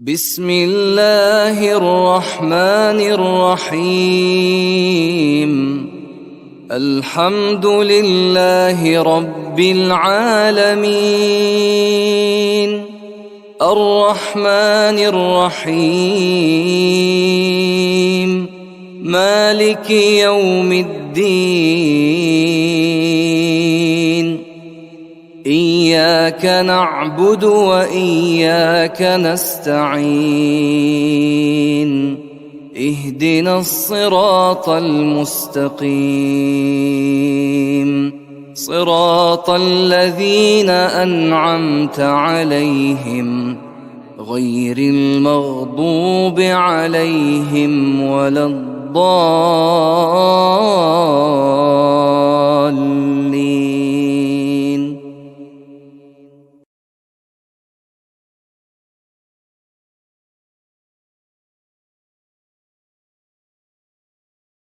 بسم الله الرحمن الرحيم. الحمد لله رب العالمين، الرحمن الرحيم، مالك يوم الدين. إياك نعبد وإياك نستعين، اهدنا الصراط المستقيم، صراط الذين أنعمت عليهم غير المغضوب عليهم ولا الضالين.